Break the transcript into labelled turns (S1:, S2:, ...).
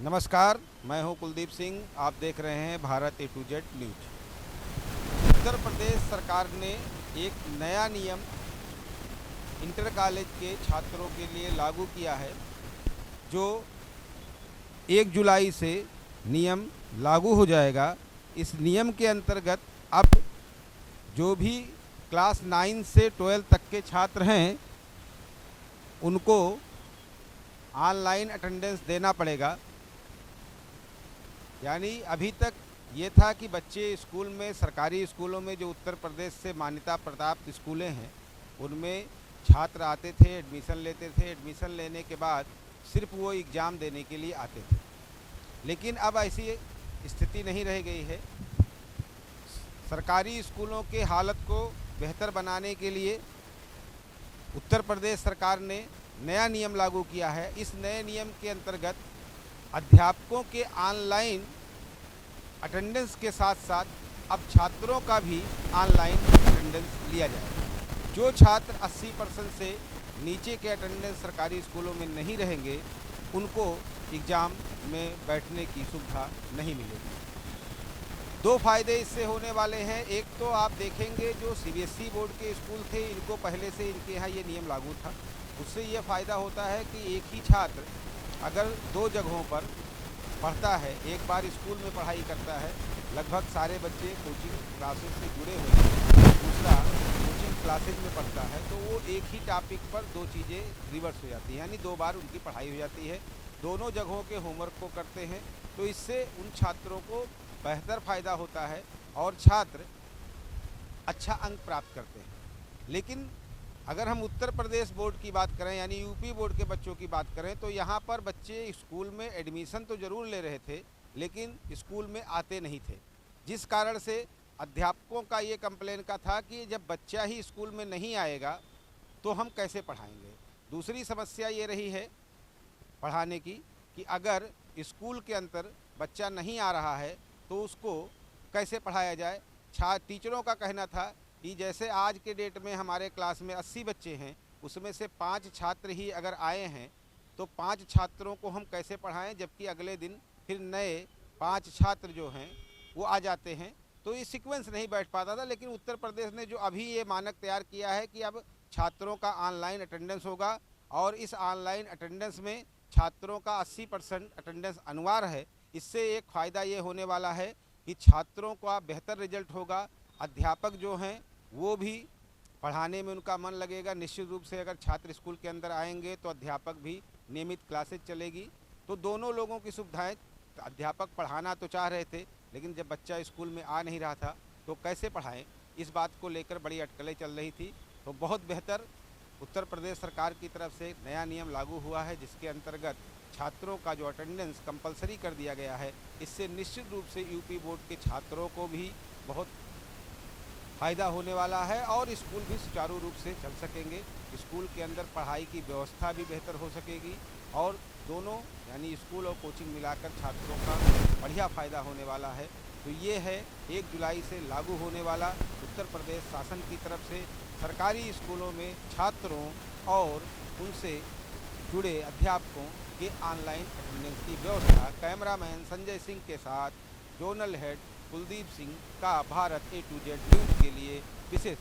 S1: नमस्कार, मैं हूं कुलदीप सिंह। आप देख रहे हैं Bharat A to Z news. Uttar Pradesh सरकार ने एक नया नियम इंटर कॉलेज के छात्रों के लिए लागू किया है, जो 1 जुलाई से नियम लागू हो जाएगा। इस नियम के अंतर्गत अब जो भी क्लास 9 से 12 तक के छात्र हैं, उनको ऑनलाइन अटेंडेंस देना पड़ेगा। यानी अभी तक ये था कि बच्चे स्कूल में, सरकारी स्कूलों में जो उत्तर प्रदेश से मान्यता प्राप्त स्कूलें हैं, उनमें छात्र आते थे, एडमिशन लेते थे। एडमिशन लेने के बाद सिर्फ वो एग्ज़ाम देने के लिए आते थे। लेकिन अब ऐसी स्थिति नहीं रह गई है। सरकारी स्कूलों के हालत को बेहतर बनाने के लिए उत्तर प्रदेश सरकार ने नया नियम लागू किया है। इस नए नियम के अंतर्गत अध्यापकों के ऑनलाइन अटेंडेंस के साथ साथ अब छात्रों का भी ऑनलाइन अटेंडेंस लिया जाएगा। जो छात्र 80% से नीचे के अटेंडेंस सरकारी स्कूलों में नहीं रहेंगे, उनको एग्ज़ाम में बैठने की सुविधा नहीं मिलेगी। 2 फायदे इससे होने वाले हैं। एक तो आप देखेंगे, जो CBSE बोर्ड के स्कूल थे, इनको पहले से इनके यहाँ ये नियम लागू था। उससे ये फ़ायदा होता है कि एक ही छात्र अगर 2 जगहों पर पढ़ता है, एक बार स्कूल में पढ़ाई करता है, लगभग सारे बच्चे कोचिंग क्लासेस से जुड़े हुए हैं, दूसरा कोचिंग क्लासेस में पढ़ता है, तो वो एक ही टॉपिक पर 2 चीज़ें रिवर्स हो जाती हैं, यानी 2 बार उनकी पढ़ाई हो जाती है। दोनों जगहों के होमवर्क को करते हैं, तो इससे उन छात्रों को बेहतर फ़ायदा होता है और छात्र अच्छा अंक प्राप्त करते हैं। लेकिन अगर हम उत्तर प्रदेश बोर्ड की बात करें, यानी यूपी बोर्ड के बच्चों की बात करें, तो यहाँ पर बच्चे स्कूल में एडमिशन तो ज़रूर ले रहे थे, लेकिन स्कूल में आते नहीं थे। जिस कारण से अध्यापकों का ये कंप्लेन का था कि जब बच्चा ही स्कूल में नहीं आएगा तो हम कैसे पढ़ाएंगे। दूसरी समस्या ये रही है पढ़ाने की कि अगर स्कूल के अंदर बच्चा नहीं आ रहा है तो उसको कैसे पढ़ाया जाए। टीचरों का कहना था कि जैसे आज के डेट में हमारे क्लास में 80 बच्चे हैं, उसमें से 5 छात्र ही अगर आए हैं तो 5 छात्रों को हम कैसे पढ़ाएं, जबकि अगले दिन फिर नए 5 छात्र जो हैं वो आ जाते हैं। तो ये सीक्वेंस नहीं बैठ पाता था। लेकिन उत्तर प्रदेश ने जो अभी ये मानक तैयार किया है कि अब छात्रों का ऑनलाइन अटेंडेंस होगा, और इस ऑनलाइन अटेंडेंस में छात्रों का 80% अटेंडेंस अनिवार्य है। इससे एक फ़ायदा ये होने वाला है कि छात्रों का बेहतर रिजल्ट होगा। अध्यापक जो हैं वो भी पढ़ाने में उनका मन लगेगा। निश्चित रूप से अगर छात्र स्कूल के अंदर आएंगे तो अध्यापक भी नियमित क्लासेज चलेगी, तो दोनों लोगों की सुविधाएं। अध्यापक पढ़ाना तो चाह रहे थे, लेकिन जब बच्चा स्कूल में आ नहीं रहा था तो कैसे पढ़ाएं, इस बात को लेकर बड़ी अटकलें चल रही थी। तो बहुत बेहतर उत्तर प्रदेश सरकार की तरफ से नया नियम लागू हुआ है, जिसके अंतर्गत छात्रों का जो अटेंडेंस कंपलसरी कर दिया गया है। इससे निश्चित रूप से यूपी बोर्ड के छात्रों को भी बहुत फ़ायदा होने वाला है और स्कूल भी सुचारू रूप से चल सकेंगे। स्कूल के अंदर पढ़ाई की व्यवस्था भी बेहतर हो सकेगी और दोनों यानी स्कूल और कोचिंग मिलाकर छात्रों का बढ़िया फ़ायदा होने वाला है। तो ये है 1 जुलाई से लागू होने वाला उत्तर प्रदेश शासन की तरफ से सरकारी स्कूलों में छात्रों और उनसे जुड़े अध्यापकों के ऑनलाइन अटेंडेंस की व्यवस्था। कैमरामैन संजय सिंह के साथ जोनल हेड कुलदीप सिंह का Bharat A to Z news के लिए विशेष।